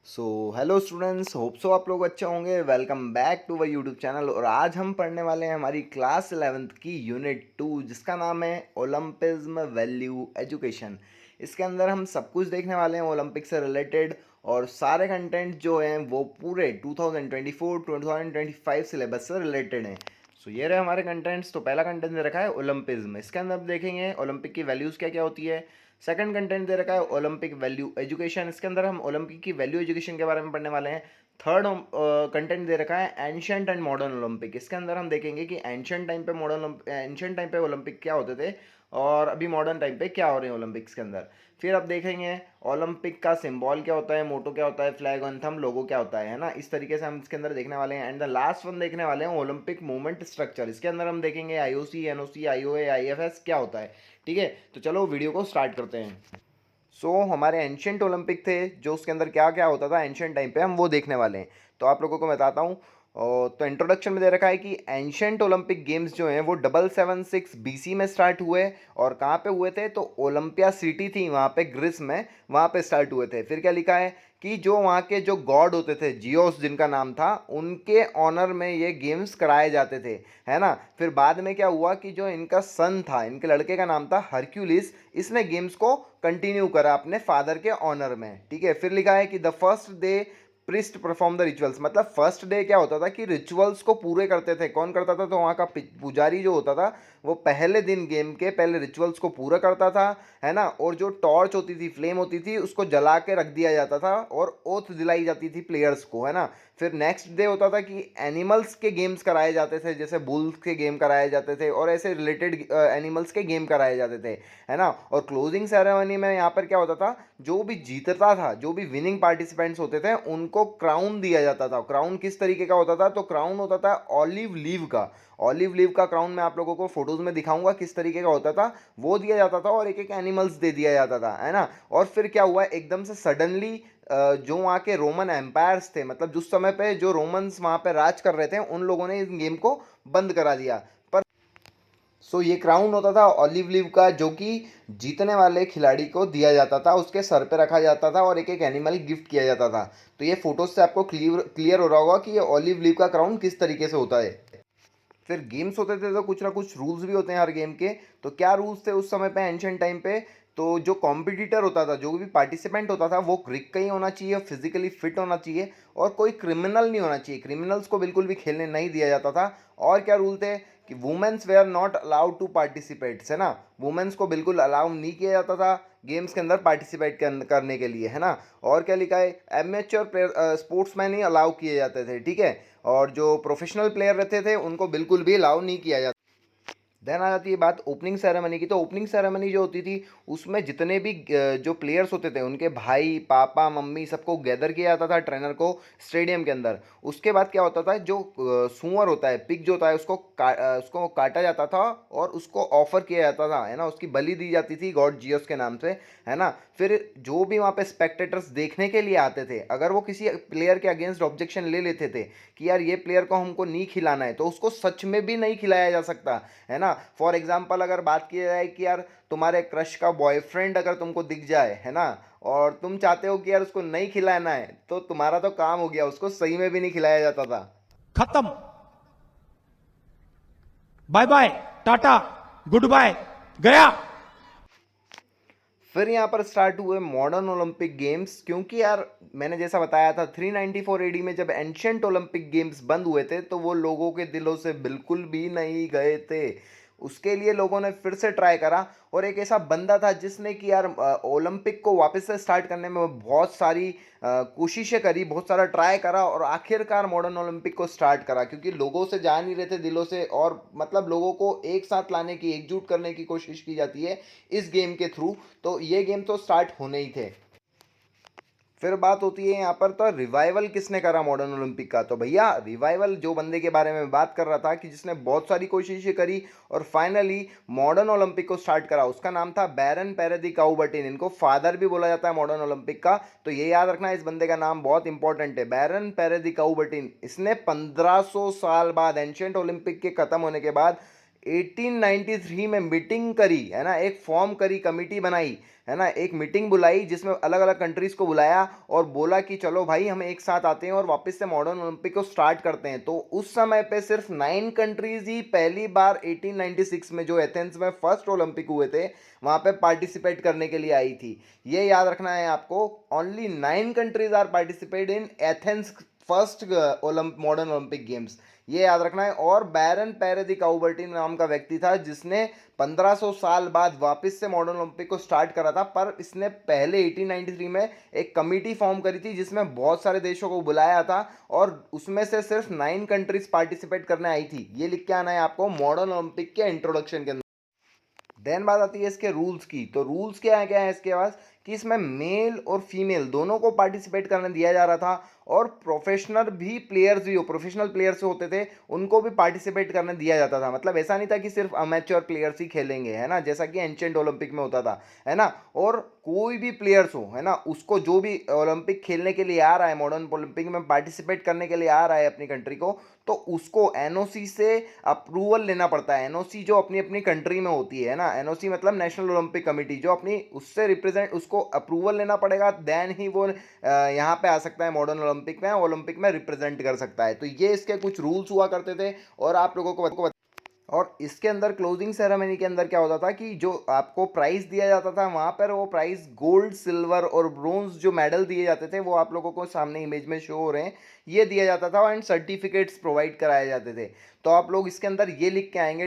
सो hello students, hope so आप लोग अच्छे होंगे। वेलकम बैक टू वाई यूट्यूब चैनल। और आज हम पढ़ने वाले हैं हमारी क्लास 11th की यूनिट 2, जिसका नाम है ओलंपिज्म वैल्यू एजुकेशन। इसके अंदर हम सब कुछ देखने वाले हैं ओलंपिक से रिलेटेड, और सारे कंटेंट जो हैं वो पूरे 2024-2025 सिलेबस से रिलेटेड हैं। सो ये रहे हमारे कंटेंट्स। तो पहला कंटेंट दे रखा है ओलंपिज्म। इसके अंदर आप देखेंगे ओलंपिक की वैल्यूज़ क्या क्या होती है। सेकंड कंटेंट दे रखा है ओलंपिक वैल्यू एजुकेशन। इसके अंदर हम ओलंपिक की वैल्यू एजुकेशन के बारे में पढ़ने वाले हैं। थर्ड कंटेंट दे रखा है एंशियंट एंड मॉडर्न ओलंपिक। इसके अंदर हम देखेंगे कि एंशियंट टाइम पे ओलंपिक क्या होते थे और अभी मॉडर्न टाइम पे क्या हो रहे हैं ओलंपिक्स के अंदर। फिर अब देखेंगे ओलंपिक का सिंबल क्या होता है, मोटो क्या होता है, फ्लैग एंथम, लोगो क्या होता है ना। इस तरीके से हम इसके अंदर देखने वाले हैं। एंड द लास्ट वन देखने वाले हैं ओलंपिक मूवमेंट स्ट्रक्चर। इसके अंदर हम देखेंगे आईओसी, एनओसी, आईओए, आईएफएस क्या होता है। ठीक है, तो चलो वीडियो को स्टार्ट करते हैं। हमारे एंशियंट ओलंपिक थे, जो उसके अंदर क्या क्या होता था एंशियंट टाइम पे, हम वो देखने वाले हैं। तो आप लोगों को बताता हूँ। तो इंट्रोडक्शन में दे रखा है कि एंशियंट ओलंपिक गेम्स जो हैं वो 776 बीसी में स्टार्ट हुए। और कहाँ पे हुए थे, तो ओलंपिया सिटी थी वहाँ पे, ग्रीस में, वहाँ पे स्टार्ट हुए थे। फिर क्या लिखा है कि जो वहाँ के जो गॉड होते थे, जियोस जिनका नाम था, उनके ऑनर में ये गेम्स कराए जाते थे, है ना। फिर बाद में क्या हुआ कि जो इनका सन था, इनके लड़के का नाम था हरक्यूलिस, इसने गेम्स को कंटिन्यू करा अपने फादर के ऑनर में। ठीक है, फिर लिखा है कि the first day priest perform the rituals. मतलब फर्स्ट डे क्या होता था कि रिचुअल्स को पूरे करते थे। कौन करता था, तो वहाँ का पुजारी जो होता था वो पहले दिन गेम के पहले रिचुअल्स को पूरा करता था, है ना। और जो टॉर्च होती थी, फ्लेम होती थी, उसको जला के रख दिया जाता था और ओथ दिलाई जाती थी प्लेयर्स को, है ना। फिर नेक्स्ट डे होता था कि एनिमल्स के गेम्स कराए जाते थे, जैसे बुल्स के गेम कराए जाते थे और ऐसे रिलेटेड एनिमल्स के गेम कराए जाते थे, है ना। और क्लोजिंग सेरेमनी में यहाँ पर क्या होता था, जो भी जीतता था, जो भी विनिंग पार्टिसिपेंट्स होते थे, उनको क्राउन दिया जाता था। क्राउन किस तरीके का होता था, तो क्राउन होता था ऑलिव लीव का। ऑलिव लीव का क्राउन मैं आप लोगों को फोटोज में दिखाऊंगा किस तरीके का होता था। वो दिया जाता था और एक एक एनिमल्स दे दिया जाता था, है ना। और फिर क्या हुआ, एकदम से सडनली जो वहाँ के रोमन एम्पायर्स थे, मतलब जिस समय पे जो रोमन्स वहाँ पे राज कर रहे थे, उन लोगों ने इस गेम को बंद करा दिया। पर ये क्राउन होता था ऑलिव लीव का, जो कि जीतने वाले खिलाड़ी को दिया जाता था, उसके सर पे रखा जाता था और एक एक एनिमल गिफ्ट किया जाता था। तो ये फोटोज से आपको क्लियर हो रहा होगा कि ये ऑलिव लीव का क्राउन किस तरीके से होता है। फिर गेम्स होते थे तो कुछ ना कुछ रूल्स भी होते हैं हर गेम के। तो क्या रूल्स थे उस समय पे, एंशियंट टाइम पे। तो जो कॉम्पिटिटर होता था, जो भी पार्टिसिपेंट होता था, वो ग्रिक का ही होना चाहिए, फिजिकली फिट होना चाहिए, और कोई क्रिमिनल नहीं होना चाहिए। क्रिमिनल्स को बिल्कुल भी खेलने नहीं दिया जाता था। और क्या रूल थे कि womens were not allowed to participate, है ना। वुमेन्स को बिल्कुल अलाउ नहीं किया जाता था गेम्स के अंदर पार्टिसिपेट करने के लिए, है ना। और क्या लिखा है, एमेच्योर प्लेयर स्पोर्ट्समैन ही अलाउ किए जाते थे, ठीक है। और जो प्रोफेशनल प्लेयर रहते थे उनको बिल्कुल भी अलाउ नहीं किया जाता। देन आ जाती है बात ओपनिंग सेरेमनी की। तो ओपनिंग सेरेमनी जो होती थी, उसमें जितने भी जो प्लेयर्स होते थे, उनके भाई, पापा, मम्मी, सबको गैदर किया जाता था ट्रेनर को स्टेडियम के अंदर। उसके बाद क्या होता था, जो सूअर होता है, पिग जो होता है, उसको काटा जाता था और उसको ऑफर किया जाता था, है ना। उसकी बलि दी जाती थी गॉड जियस के नाम से, है ना। फिर जो भी वहाँ पे स्पेक्टेटर्स देखने के लिए आते थे, अगर वो किसी प्लेयर के अगेंस्ट ऑब्जेक्शन ले लेते थे कि यार ये प्लेयर को हमको नहीं खिलाना है, तो उसको सच में भी नहीं खिलाया जा सकता, है ना। फॉर एग्जाम्पल अगर बात की जाए कि यार तुम्हारे क्रश का बॉयफ्रेंड अगर तुमको दिख जाए, है ना, और तुम चाहते हो कि यार उसको नहीं खिलाना है, तो तुम्हारा तो काम हो गया, उसको सही में भी नहीं खिलाया जाता था। खत्म। बाय बाय, टाटा, गुड बाय, गया। फिर यहाँ पर स्टार्ट हुए मॉडर्न ओलंपिक गेम्स, क्योंकि यार मैंने जैसा बताया था 394 एडी में जब एंशियंट ओलंपिक गेम्स बंद हुए थे, तो वो लोगों के दिलों से बिल्कुल भी नहीं गए थे। उसके लिए लोगों ने फिर से ट्राई करा, और एक ऐसा बंदा था जिसने कि यार ओलंपिक को वापस से स्टार्ट करने में बहुत सारी कोशिशें करी, बहुत सारा ट्राई करा, और आखिरकार मॉडर्न ओलंपिक को स्टार्ट करा, क्योंकि लोगों से जा नहीं रहे थे दिलों से, और मतलब लोगों को एक साथ लाने की, एकजुट करने की कोशिश की जाती है इस गेम के थ्रू। तो ये गेम तो स्टार्ट होने ही थे। फिर बात होती है यहाँ पर, तो रिवाइवल किसने करा मॉडर्न ओलंपिक का, तो भैया रिवाइवल जो बंदे के बारे में बात कर रहा था कि जिसने बहुत सारी कोशिशें करी और फाइनली मॉडर्न ओलंपिक को स्टार्ट करा, उसका नाम था बैरन पेरेदी काउबर्टिन। इनको फादर भी बोला जाता है मॉडर्न ओलंपिक का, तो ये याद रखना, इस बंदे का नाम बहुत इंपॉर्टेंट है, बैरन पेरेदी काउबर्टिन। इसने 1500 साल बाद, एंशियंट ओलंपिक के खत्म होने के बाद 1893 में मीटिंग करी, है ना, एक फॉर्म करी, कमिटी बनाई, है ना, एक मीटिंग बुलाई जिसमें अलग अलग कंट्रीज़ को बुलाया और बोला कि चलो भाई हम एक साथ आते हैं और वापस से मॉडर्न ओलंपिक को स्टार्ट करते हैं। तो उस समय पे सिर्फ 9 कंट्रीज़ ही पहली बार 1896 में जो एथेंस में फर्स्ट ओलंपिक हुए थे वहाँ पे पार्टिसिपेट करने के लिए आई थी। ये याद रखना है आपको, only 9 countries are participate in Athens first modern Olympic games, ये याद रखना है। और बैरन पेरे दी काउबर्टिन नाम का व्यक्ति था जिसने 1500 साल बाद वापस से मॉडर्न ओलंपिक को स्टार्ट करा था, पर इसने पहले 1893 में एक कमेटी फॉर्म करी थी जिसमें बहुत सारे देशों को बुलाया था और उसमें से सिर्फ 9 कंट्रीज पार्टिसिपेट करने आई थी। ये लिख के आना है आपको मॉडर्न ओलंपिक के इंट्रोडक्शन के अंदर। देन बात आती है इसके रूल्स की। तो रूल्स क्या क्या है इसके पास कि इसमें मेल और फीमेल दोनों को पार्टिसिपेट करने दिया जा रहा था और प्रोफेशनल भी प्लेयर्स भी हो, प्रोफेशनल प्लेयर्स होते थे उनको भी पार्टिसिपेट करने दिया जाता था। मतलब ऐसा नहीं था कि सिर्फ अमेच्योर प्लेयर्स ही खेलेंगे, है ना, जैसा कि एंशिएंट ओलंपिक में होता था, है ना। और कोई भी प्लेयर्स हो, है ना, उसको जो भी ओलंपिक खेलने के लिए आ रहा है, मॉडर्न ओलंपिक में पार्टिसिपेट करने के लिए आ रहा है अपनी कंट्री को, तो उसको एनओसी से अप्रूवल लेना पड़ता है। एनओसी जो अपनी अपनी कंट्री में होती है ना, एनओसी मतलब नेशनल ओलंपिक कमेटी, जो अपनी उससे रिप्रेजेंट उसको अप्रूवल लेना पड़ेगा, देन ही वो यहाँ पे आ सकता है मॉडर्न ओलंपिक में रिप्रेजेंट कर सकता है। तो ये इसके कुछ रूल्स हुआ करते थे और आप लोगों को और इसके अंदर क्लोजिंग सेरेमनी के अंदर क्या होता था कि जो आपको प्राइज़ दिया जाता था वहाँ पर वो प्राइज़ गोल्ड, सिल्वर और ब्रोंज जो मेडल दिए जाते थे वो आप लोगों को सामने इमेज में शो हो रहे हैं, ये दिया जाता था एंड सर्टिफिकेट्स प्रोवाइड कराए जाते थे। तो आप लोग इसके अंदर ये लिख के आएंगे।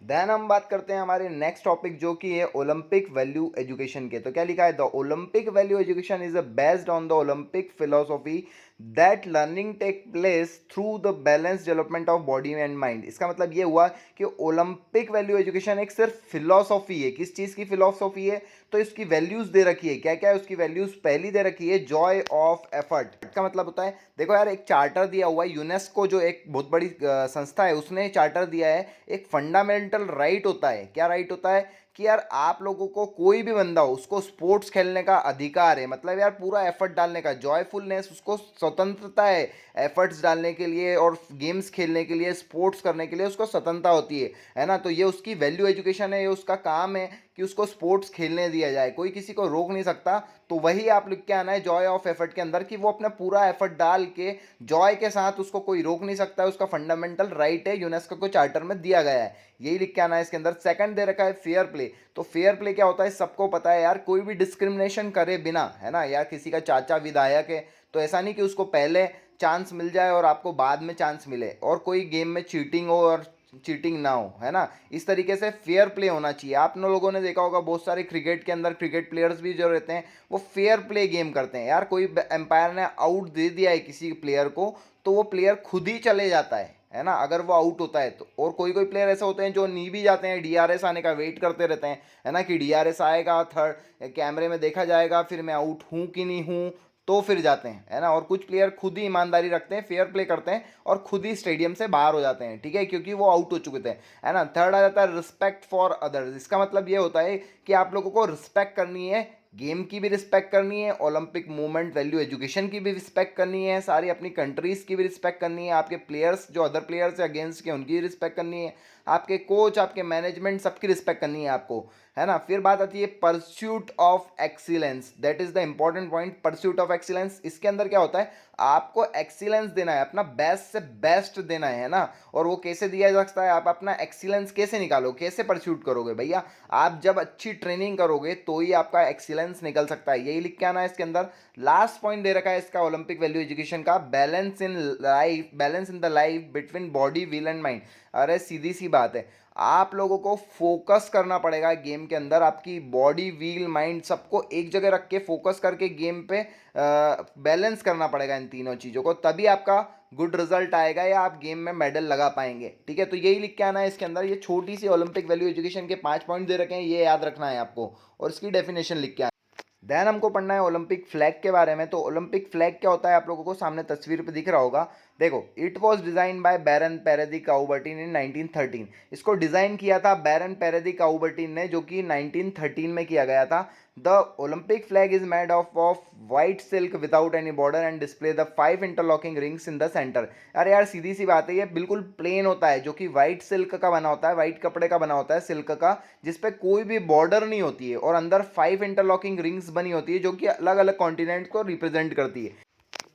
देन हम बात करते हैं हमारे नेक्स्ट टॉपिक जो कि है ओलंपिक वैल्यू एजुकेशन के। तो क्या लिखा है, the Olympic value education is based on the Olympic philosophy that learning take place through the balance development of body and mind. इसका मतलब ये हुआ कि ओलंपिक वैल्यू एजुकेशन एक सिर्फ फिलोसॉफी है। किस चीज़ की फिलोसॉफी है, तो इसकी वैल्यूज़ दे रखी है। क्या क्या है उसकी वैल्यूज़, पहली दे रखी है जॉय ऑफ एफर्ट। का मतलब होता है, देखो यार, एक चार्टर दिया हुआ है यूनेस्को जो एक बहुत बड़ी संस्था है, उसने चार्टर दिया है। एक फंडामेंटल राइट होता है, क्या राइट होता है कि यार आप लोगों को, कोई भी बंदा हो उसको स्पोर्ट्स खेलने का अधिकार है। मतलब यार पूरा एफर्ट डालने का, जॉयफुलनेस, उसको स्वतंत्रता है एफर्ट्स डालने के लिए और गेम्स खेलने के लिए, स्पोर्ट्स करने के लिए उसको स्वतंत्रता होती है ना। तो ये उसकी वैल्यू एजुकेशन है, ये उसका काम है कि उसको स्पोर्ट्स खेलने दिया जाए, कोई किसी को रोक नहीं सकता। तो वही आप लिख के आना है जॉय ऑफ एफर्ट के अंदर कि वो अपना पूरा एफर्ट डाल के जॉय के साथ, उसको कोई रोक नहीं सकता है, उसका फंडामेंटल राइट है, यूनेस्को को चार्टर में दिया गया है, यही लिख के आना है इसके अंदर। सेकंड दे रखा है फेयर प्ले। तो फेयर प्ले क्या होता है सबको पता है यार, कोई भी डिस्क्रिमिनेशन करे बिना, है ना, यार किसी का चाचा विधायक है तो ऐसा नहीं कि उसको पहले चांस मिल जाए और आपको बाद में चांस मिले, और कोई गेम में चीटिंग हो और चीटिंग ना हो, है ना। इस तरीके से फेयर प्ले होना चाहिए। आप लोगों ने देखा होगा बहुत सारे क्रिकेट के अंदर क्रिकेट प्लेयर्स भी जो रहते हैं वो फेयर प्ले गेम करते हैं। यार कोई एम्पायर ने आउट दे दिया है किसी प्लेयर को तो वो प्लेयर खुद ही चले जाता है ना, अगर वो आउट होता है तो। और कोई कोई प्लेयर ऐसे होते हैं जो नी भी जाते हैं, डीआरएस आने का वेट करते रहते हैं, है ना, कि डीआरएस आएगा, थर्ड कैमरे में देखा जाएगा, फिर मैं आउट हूँ कि नहीं हूँ, तो फिर जाते हैं, है ना। और कुछ प्लेयर खुद ही ईमानदारी रखते हैं, फेयर प्ले करते हैं और खुद ही स्टेडियम से बाहर हो जाते हैं, ठीक है, क्योंकि वो आउट हो चुके थे, है ना। थर्ड आ जाता है रिस्पेक्ट फॉर अदर्स। इसका मतलब ये होता है कि आप लोगों को रिस्पेक्ट करनी है, गेम की भी रिस्पेक्ट करनी है, ओलंपिक मूवमेंट वैल्यू एजुकेशन की भी रिस्पेक्ट करनी है, सारी अपनी कंट्रीज़ की भी रिस्पेक्ट करनी है, आपके प्लेयर्स जो अदर प्लेयर्स अगेंस्ट के उनकी रिस्पेक्ट करनी है, आपके कोच, आपके मैनेजमेंट, सबकी रिस्पेक्ट करनी है आपको, है ना। फिर बात आती है pursuit of excellence, that is the important point, pursuit of excellence. इसके अंदर क्या होता है, आपको एक्सीलेंस देना है, अपना बेस्ट से बेस्ट देना है ना। और वो कैसे दिया जा सकता है, आप अपना एक्सीलेंस कैसे निकालो, कैसे परस्यूट करोगे भैया, आप जब अच्छी ट्रेनिंग करोगे तो ही आपका एक्सीलेंस निकल सकता है, यही लिख के आना है इसके अंदर। लास्ट पॉइंट दे रखा है इसका ओलंपिक वैल्यू एजुकेशन का, balance in life, balance in the life between body, will and mind. अरे सीधी सी बात है, आप लोगों को फोकस करना पड़ेगा गेम के अंदर, आपकी बॉडी, व्हील, माइंड सबको एक जगह रख के फोकस करके गेम पे बैलेंस करना पड़ेगा इन तीनों चीज़ों को, तभी आपका गुड रिजल्ट आएगा या आप गेम में मेडल लगा पाएंगे, ठीक है। तो यही लिख के आना है इसके अंदर। ये छोटी सी ओलंपिक वैल्यू एजुकेशन के 5 पॉइंट दे रखे हैं, ये याद रखना है आपको और इसकी डेफिनेशन लिख के आना। देन हमको पढ़ना है ओलंपिक फ्लैग के बारे में। तो ओलंपिक फ्लैग क्या होता है, आप लोगों को सामने तस्वीर पे दिख रहा होगा देखो, इट वॉज डिजाइन बाय बैरन पेरेदी काउबर्टिन इन 1913। इसको डिजाइन किया था बैरन पेरेदी काउबर्टिन ने, जो कि 1913 में किया गया था। The Olympic flag is made of white silk without any border and display the 5 interlocking rings in the centre. अरे यार सीधी सी बात है, ये बिल्कुल प्लेन होता है, जो कि वाइट सिल्क का बना होता है, वाइट कपड़े का बना होता है, सिल्क का, जिसपे कोई भी बॉर्डर नहीं होती है, और अंदर 5 इंटरलॉकिंग रिंग्स बनी होती है, जो कि अलग अलग कॉन्टिनेंट को रिप्रेजेंट करती है।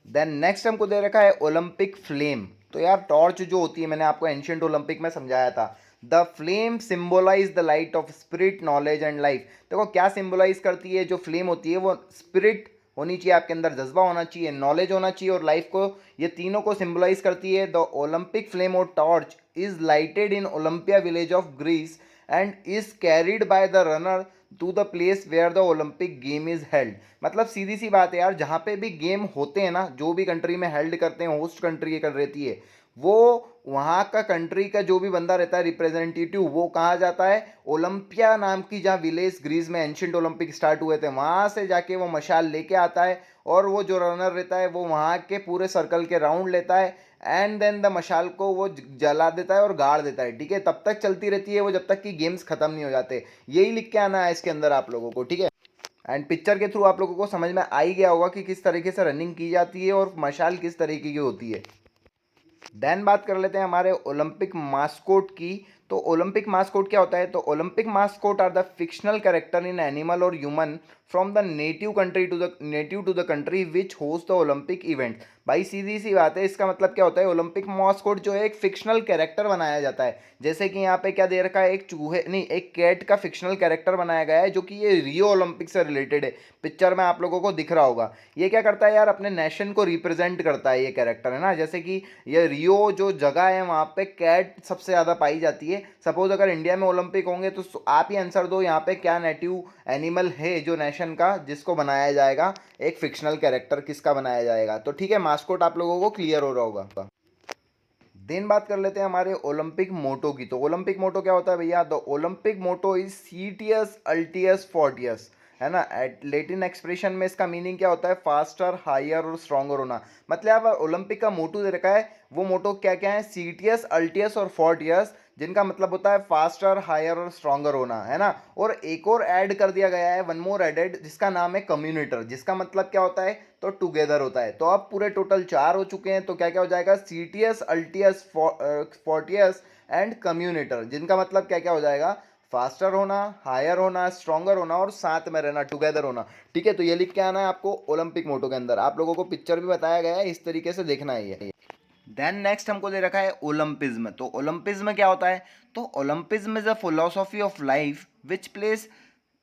देन नेक्स्ट हमको दे रखा है ओलंपिक फ्लेम। तो यार टॉर्च जो होती है, मैंने आपको एंशियंट ओलंपिक में समझाया था, the flame symbolize the light of spirit, knowledge and life. देखो क्या सिंबलाइज करती है जो फ्लेम होती है, वो स्पिरिट होनी चाहिए, आपके अंदर जज्बा होना चाहिए, नॉलेज होना चाहिए और लाइफ को, ये तीनों को सिंबलाइज करती है। द ओलंपिक फ्लेम और torch is lighted in Olympia village of Greece and is carried by the runner to the place where the Olympic game is held. मतलब सीधी सी बात है यार, जहाँ पे भी गेम होते हैं ना, जो भी कंट्री में हेल्ड करते हैं, होस्ट कंट्री कर रहती है, वो वहाँ का कंट्री का जो भी बंदा रहता है रिप्रेजेंटेटिव, वो कहाँ जाता है, ओलंपिया नाम की जहाँ विलेज ग्रीस में एंशियंट ओलंपिक स्टार्ट हुए थे, वहाँ से जाके वो मशाल लेके आता है, और वो जो रनर रहता है वो वहाँ के पूरे सर्कल के राउंड लेता है, एंड देन द मशाल को वो जला देता है और गाड़ देता है। ठीक है, तब तक चलती रहती है वो, जब तक कि गेम्स खत्म नहीं हो जाते। यही लिख के आना है इसके अंदर आप लोगों को, ठीक है। एंड पिक्चर के थ्रू आप लोगों को समझ में आ ही गया होगा कि किस तरीके से रनिंग की जाती है और मशाल किस तरीके की होती है। देन बात कर लेते हैं हमारे ओलंपिक मास्कोट की। तो ओलंपिक मास्कोट क्या होता है, तो Olympic mascot are the fictional character in animal or human from the native to the country which host the Olympic event. भाई सीधी सी बात है, इसका मतलब क्या होता है, ओलंपिक मास्कोट जो है एक फिक्शनल कैरेक्टर बनाया जाता है। जैसे कि यहाँ पे क्या दे रखा है, एक चूहे नहीं, एक कैट का फिक्शनल कैरेक्टर बनाया गया है, जो कि ये रियो ओलंपिक से रिलेटेड है। पिक्चर में आप लोगों को दिख रहा होगा। ये क्या करता है यार, अपने नेशन को रिप्रेजेंट करता है ये कैरेक्टर, है ना। जैसे कि ये रियो जो जगह है, वहाँ पे कैट सबसे ज़्यादा पाई जाती है। सपोज अगर इंडिया में ओलंपिक होंगे तो आप ही आंसर दो, यहाँ पे क्या नेटिव एनिमल है जो नेशन का, जिसको बनाया जाएगा, एक फिक्शनल कैरेक्टर किसका बनाया जाएगा। तो ठीक है, मास्कोट आप लोगों को क्लियर हो रहा होगा। देन बात कर लेते हैं हमारे ओलंपिक मोटो की। तो ओलंपिक मोटो क्या होता है भैया, द ओलंपिक मोटो इज सीटियस अल्टियस फोर्टियस, है ना। लेटिन एक्सप्रेशन में इसका मीनिंग क्या होता है, फास्टर, हायर और स्ट्रॉन्गर होना। मतलब ओलंपिक का मोटो दे रखा है, वो मोटो क्या क्या है, सीटियस, अल्टियस और फोर्टियस, जिनका मतलब होता है फास्टर, हायर और स्ट्रॉन्गर होना, है ना। और एक और ऐड कर दिया गया है, वन मोर एडेड, जिसका नाम है कम्युनिटर, जिसका मतलब क्या होता है, तो टुगेदर होता है। तो अब पूरे टोटल 4 हो चुके हैं। तो क्या क्या हो जाएगा, सीटियस, अल्टियस, फोर्टियस एंड कम्युनिटर, जिनका मतलब क्या क्या हो जाएगा, फास्टर होना, हायर होना, स्ट्रॉन्गर होना और साथ में रहना, टुगेदर होना। ठीक है, तो ये लिख के आना है आपको ओलंपिक मोटो के अंदर। आप लोगों को पिक्चर भी बताया गया है, इस तरीके से देखना है ये। देन नेक्स्ट हमको दे रखा है ओलंपिज्म। तो ओलंपिज्म क्या होता है, तो Olympism is a philosophy of life which place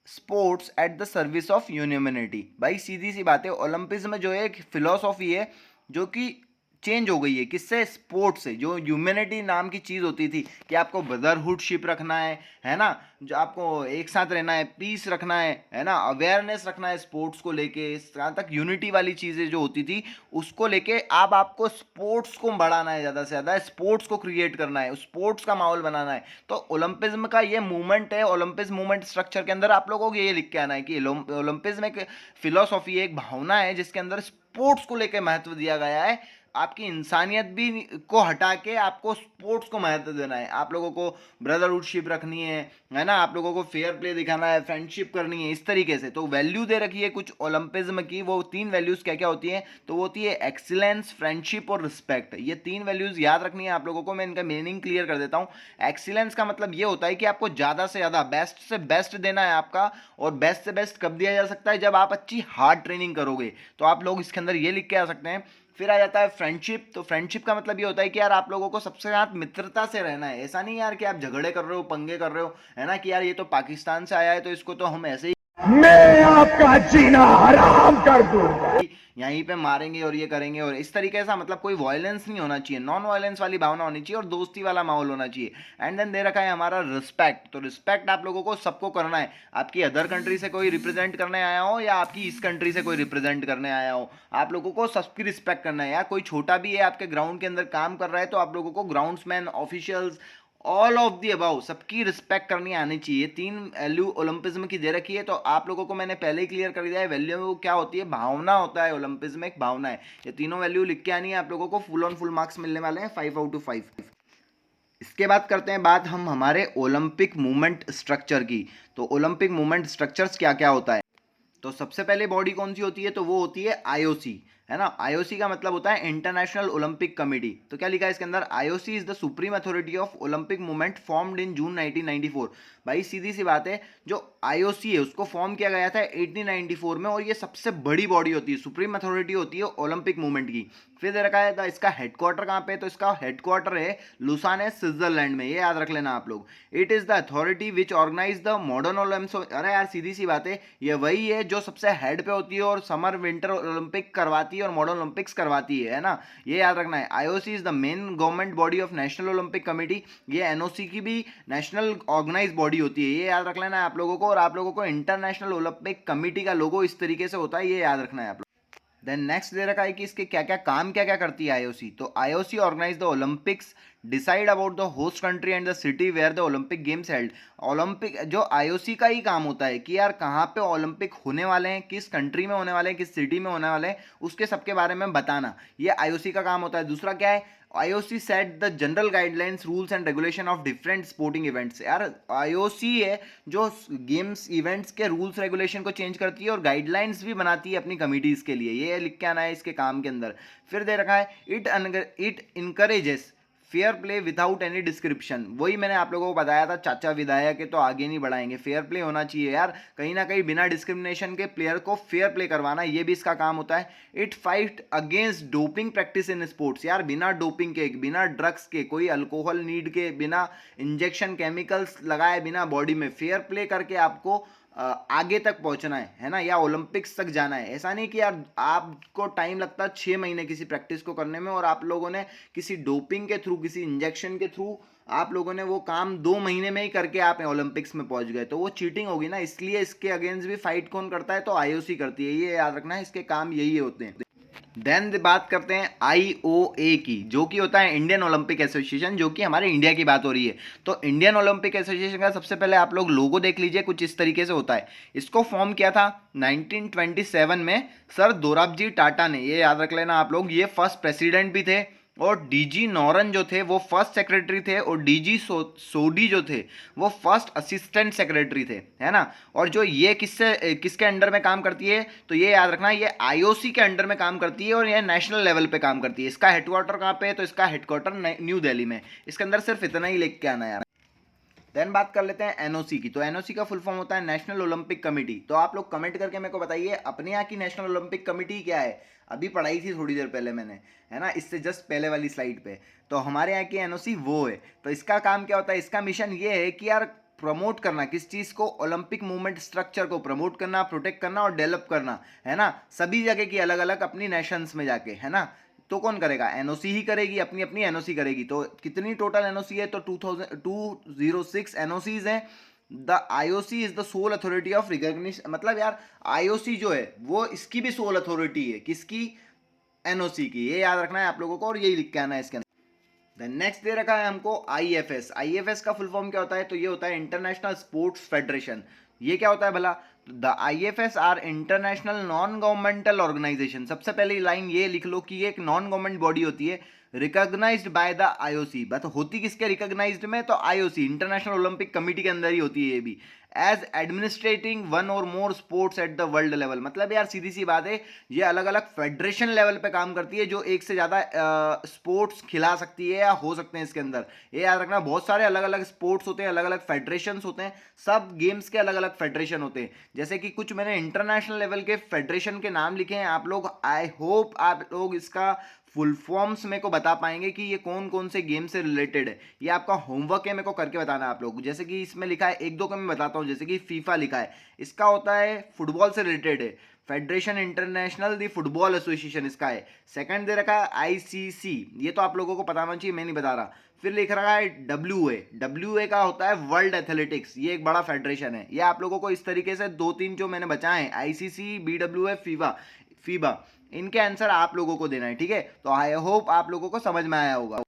sports at the service of humanity. भाई सीधी सी बात है, ओलंपिज्म जो है एक फिलोसॉफी है, जो कि चेंज हो गई है किससे, स्पोर्ट्स से। जो ह्यूमैनिटी नाम की चीज़ होती थी कि आपको ब्रदरहुडशिप रखना है ना, जो आपको एक साथ रहना है, पीस रखना है ना, अवेयरनेस रखना है स्पोर्ट्स को लेके, जहाँ तक यूनिटी वाली चीज़ें जो होती थी उसको लेके अब आपको स्पोर्ट्स को बढ़ाना है, ज़्यादा से ज़्यादा स्पोर्ट्स को क्रिएट करना है, स्पोर्ट्स का माहौल बनाना है। तो ओलंपिज्म का ये मूवमेंट है, ओलंपिज्म मूवमेंट स्ट्रक्चर के अंदर आप लोगों को ये लिख के आना है कि ओलंपिज्म एक फिलोसॉफी, एक भावना है, जिसके अंदर स्पोर्ट्स को लेकर महत्व दिया गया है। आपकी इंसानियत भी को हटा के आपको स्पोर्ट्स को महत्व देना है, आप लोगों को ब्रदरहुडशिप रखनी है ना, आप लोगों को फेयर प्ले दिखाना है, फ्रेंडशिप करनी है, इस तरीके से। तो वैल्यू दे रखी है कुछ ओलंपिज्म की, वो 3 वैल्यूज़ क्या क्या होती हैं, तो वो होती है एक्सीलेंस, फ्रेंडशिप और रिस्पेक्ट। ये 3 वैल्यूज़ याद रखनी है आप लोगों को। मैं इनका मीनिंग क्लियर कर देता हूँ। एक्सीलेंस का मतलब ये होता है कि आपको ज़्यादा से ज़्यादा, बेस्ट से बेस्ट देना है आपका, और बेस्ट से बेस्ट कब दिया जा सकता है, जब आप अच्छी हार्ड ट्रेनिंग करोगे। तो आप लोग इसके अंदर ये लिख के आ सकते हैं। फिर आ जाता है फ्रेंडशिप। तो फ्रेंडशिप का मतलब ये होता है कि यार आप लोगों को सबसे साथ मित्रता से रहना है। ऐसा नहीं यार कि आप झगड़े कर रहे हो, पंगे कर रहे हो, है ना, कि यार ये तो पाकिस्तान से आया है तो इसको तो हम ऐसे ही मैं आपका जीना हराम कर दूंगा, यहीं पे मारेंगे और ये करेंगे, और इस तरीके से मतलब कोई वायलेंस नहीं होना चाहिए, नॉन वायलेंस वाली भावना होनी चाहिए और दोस्ती वाला माहौल होना चाहिए। एंड देन दे रखा है हमारा रिस्पेक्ट। तो रिस्पेक्ट आप लोगों को सबको करना है, आपकी अदर कंट्री से कोई रिप्रेजेंट करने आया हो या आपकी इस कंट्री से कोई रिप्रेजेंट करने आया हो, आप लोगों को सबकी रिस्पेक्ट करना है। यार कोई छोटा भी है आपके ग्राउंड के अंदर काम कर रहा है तो आप लोगों को groundsman, officials all of the above, सबकी रिस्पेक्ट करनी आनी चाहिए। 3 वैल्यू ओलंपिज्म की दे रखी है, तो आप लोगों को मैंने पहले ही क्लियर कर दिया है। वैल्यू क्या होती है? भावना होता है। ओलंपिज्म एक भावना है। ये तीनों वैल्यू लिख के आनी है आप लोगों को। फुल ऑन फुल मार्क्स मिलने वाले हैं, 5/5। इसके बाद करते हैं बात हम हमारे ओलंपिक मूवमेंट स्ट्रक्चर की। तो ओलंपिक मूवमेंट स्ट्रक्चर्स क्या क्या होता है? तो सबसे पहले बॉडी कौन सी होती है? तो वो होती है आईओसी, है ना। आईओसी का मतलब होता है इंटरनेशनल ओलंपिक कमेटी। तो क्या लिखा है इसके अंदर? IOC is the supreme authority of Olympic movement formed in June 1994। भाई सीधी सी बात है, जो आईओसी है उसको फॉर्म किया गया था 1894 में, और ये सबसे बड़ी बॉडी होती है, सुप्रीम अथॉरिटी होती है ओलंपिक मूवमेंट की। फिर दे रखा है था इसका हेडक्वार्टर कहाँ पे? तो इसका हेडक्वार्टर है लुसान है, स्विट्जरलैंड में। ये याद रख लेना आप लोग। It is the authority which organise the modern Olympics. अरे यार सीधी सी बात है, ये वही है जो सबसे हेड पे होती है और समर विंटर ओलंपिक करवाती है और मॉडर्न ओलंपिक्स करवाती है ना। ये याद रखना है। IOC is the main government body of national Olympic committee. ये एनओसी की भी नेशनल ऑर्गेनाइज बॉडी होती है। ये याद रख लेना है आप लोगों को। और आप लोगों को इंटरनेशनल ओलंपिक कमेटी का लोगो इस तरीके से होता है, ये याद रखना है आप लोग। देन नेक्स्ट दे रखा है कि इसके क्या क्या काम क्या क्या करती है आईओसी। तो IOC organise the Olympics, decide about the host country and the city where the Olympic games held. Olympic जो आईओसी का ही काम होता है कि यार कहाँ पे ओलंपिक होने वाले हैं, किस कंट्री में होने वाले हैं, किस सिटी में होने वाले हैं, उसके सबके बारे में बताना, ये आईओसी का काम होता है। दूसरा क्या है? IOC set the general guidelines, rules and regulation of different sporting events. यार आईओसी है जो गेम्स इवेंट्स के रूल्स रेगुलेशन को चेंज करती है और गाइडलाइंस भी बनाती है अपनी कमिटीज़ के लिए। ये लिख के आना है इसके काम के अंदर। फिर दे रखा है it encourages fair play without any description. वही मैंने आप लोगों को बताया था, चाचा विधायक है तो आगे नहीं बढ़ाएंगे, फेयर प्ले होना चाहिए यार, कहीं ना कहीं बिना डिस्क्रिमिनेशन के प्लेयर को फेयर प्ले करवाना, ये भी इसका काम होता है। It fight against doping practice in sports. यार बिना डोपिंग के, बिना ड्रग्स के, कोई अल्कोहल नीड के, बिना इंजेक्शन केमिकल्स लगाए, बिना बॉडी में फेयर प्ले करके आपको आगे तक पहुंचना है ना, या ओलंपिक्स तक जाना है। ऐसा नहीं कि यार आपको टाइम लगता है 6 महीने किसी प्रैक्टिस को करने में, और आप लोगों ने किसी डोपिंग के थ्रू, किसी इंजेक्शन के थ्रू आप लोगों ने वो काम 2 महीने में ही करके आप ओलंपिक्स में पहुंच गए, तो वो चीटिंग होगी ना। इसलिए इसके अगेंस्ट भी फाइट कौन करता है? तो आईओसी करती है। ये याद रखना है, इसके काम यही होते हैं। देन बात करते हैं आईओए की, जो कि होता है इंडियन ओलंपिक एसोसिएशन, जो कि हमारे इंडिया की बात हो रही है। तो इंडियन ओलंपिक एसोसिएशन का सबसे पहले आप लोग लोगो देख लीजिए, कुछ इस तरीके से होता है। इसको फॉर्म किया था 1927 में सर दोराबजी टाटा ने। ये याद रख लेना आप लोग। ये फर्स्ट प्रेसिडेंट भी थे, और डीजी नॉरन जो थे वो फर्स्ट सेक्रेटरी थे, और डीजी सोडी जो थे वो फर्स्ट असिस्टेंट सेक्रेटरी थे, है ना। और जो ये किसके अंडर में काम करती है? तो ये याद रखना, ये आईओसी के अंडर में काम करती है, और ये नेशनल लेवल पे काम करती है। इसका हेडक्वार्टर कहाँ पे है? तो इसका हेडक्वार्टर न्यू दिल्ली में। इसके अंदर सिर्फ इतना ही लिख के आना यार। देन बात कर लेते हैं एनओसी की। तो एनओसी का फुल फॉर्म होता है नेशनल ओलंपिक कमेटी। तो आप लोग कमेंट करके मेरे को बताइए अपने यहाँ की नेशनल ओलंपिक कमेटी क्या है। अभी पढ़ाई थी थोड़ी देर पहले मैंने, है ना, इससे जस्ट पहले वाली स्लाइड पे। तो हमारे यहाँ की एनओसी वो है। तो इसका काम क्या होता है? इसका मिशन ये है कि यार प्रमोट करना, किस चीज़ को? ओलंपिक मूवमेंट स्ट्रक्चर को प्रमोट करना, प्रोटेक्ट करना और डेवलप करना, है ना, सभी जगह की अलग अलग अपनी नेशंस में जाके, है ना। तो कौन करेगा? एनओसी ही करेगी, अपनी अपनी एनओसी करेगी। तो कितनी टोटल एनओसी है? तो 206 एनओसीज हैं। The IOC is the soul authority of recognition. मतलब यार आईओसी जो है वो इसकी भी सोल अथॉरिटी है, किसकी? एनओसी की। ये याद रखना है आप लोगों को, और यही लिख के आना है इसके अंदर। देन नेक्स्ट दे रखा है हमको आईएफएस। आईएफएस का फुल फॉर्म क्या होता है? तो ये होता है इंटरनेशनल स्पोर्ट्स फेडरेशन। ये क्या होता है भला? The IFs are international non governmental organisation. सबसे पहले लाइन ये लिख लो कि ये एक नॉन गवर्नमेंट बॉडी होती है, recognised by the IOC. But होती किसके रिकॉग्नाइज्ड में? तो आईओसी, इंटरनेशनल ओलंपिक कमेटी के अंदर ही होती है ये भी। As administrating one or more sports at the world level. मतलब यार सीधी सी बात है, ये अलग अलग फेडरेशन लेवल पे काम करती है, जो एक से ज़्यादा स्पोर्ट्स खिला सकती है या हो सकते हैं इसके अंदर। ये याद रखना, बहुत सारे अलग अलग स्पोर्ट्स होते हैं, अलग अलग फेडरेशन होते हैं, सब गेम्स के अलग अलग फेडरेशन होते हैं। जैसे कि कुछ मैंने इंटरनेशनल लेवल के फेडरेशन के नाम लिखे हैं, आप लोग आई होप आप लोग इसका फुल फॉर्म्स मेरे को बता पाएंगे कि ये कौन कौन से गेम से रिलेटेड है। ये आपका होमवर्क है, मेरे को करके बताना है आप लोग। जैसे कि इसमें लिखा है, एक दो को मैं बताता हूँ। जैसे कि फीफा लिखा है, इसका होता है फुटबॉल से रिलेटेड है, फेडरेशन इंटरनेशनल दी फुटबॉल एसोसिएशन इसका है। सेकंड दे रखा है आईसीसी, ये तो आप लोगों को बताना चाहिए, मैं नहीं बता रहा। फिर लिख रखा है डब्ल्यू ए का होता है वर्ल्ड एथलेटिक्स, ये एक बड़ा फेडरेशन है। ये आप लोगों को इस तरीके से 2-3 जो मैंने बताए हैं, आईसीसी, बीडब्ल्यूए, फीबा, इनके आंसर आप लोगों को देना है, ठीक है। तो आई होप आप लोगों को समझ में आया होगा।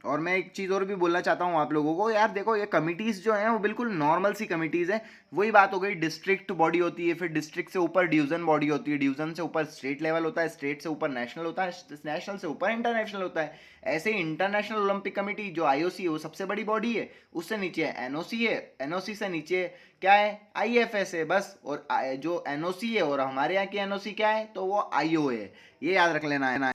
और मैं एक चीज़ और भी बोलना चाहता हूँ आप लोगों को, यार देखो ये कमिटीज़ जो हैं वो बिल्कुल नॉर्मल सी कमिटीज़ हैं। वही बात हो गई, डिस्ट्रिक्ट बॉडी होती है, फिर डिस्ट्रिक्ट से ऊपर डिवीज़न बॉडी होती है, डिवीज़न से ऊपर स्टेट लेवल होता है, स्टेट से ऊपर नेशनल होता है, नेशनल से ऊपर इंटरनेशनल होता है। ऐसे ही इंटरनेशनल ओलंपिक कमेटी जो आईओसी है वो सबसे बड़ी बॉडी है, उससे नीचे एनओसी है, एनओसी से नीचे क्या है, आईएफएस है बस। और जो एनओसी है और हमारे यहाँ की एनओसी क्या है, तो वो आईओ है, ये याद रख लेना है।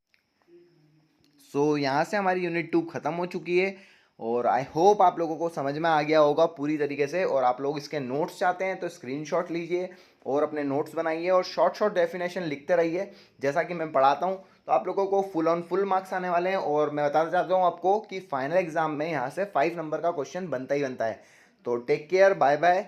सो यहाँ से हमारी यूनिट 2 ख़त्म हो चुकी है और आई होप आप लोगों को समझ में आ गया होगा पूरी तरीके से। और आप लोग इसके नोट्स चाहते हैं तो स्क्रीनशॉट लीजिए और अपने नोट्स बनाइए और शॉर्ट शॉर्ट डेफिनेशन लिखते रहिए जैसा कि मैं पढ़ाता हूँ। तो आप लोगों को फुल ऑन फुल मार्क्स आने वाले हैं और मैं बताना चाहता हूँ आपको कि फाइनल एग्जाम में यहाँ से 5 नंबर का क्वेश्चन बनता ही बनता है। तो टेक केयर, बाय बाय।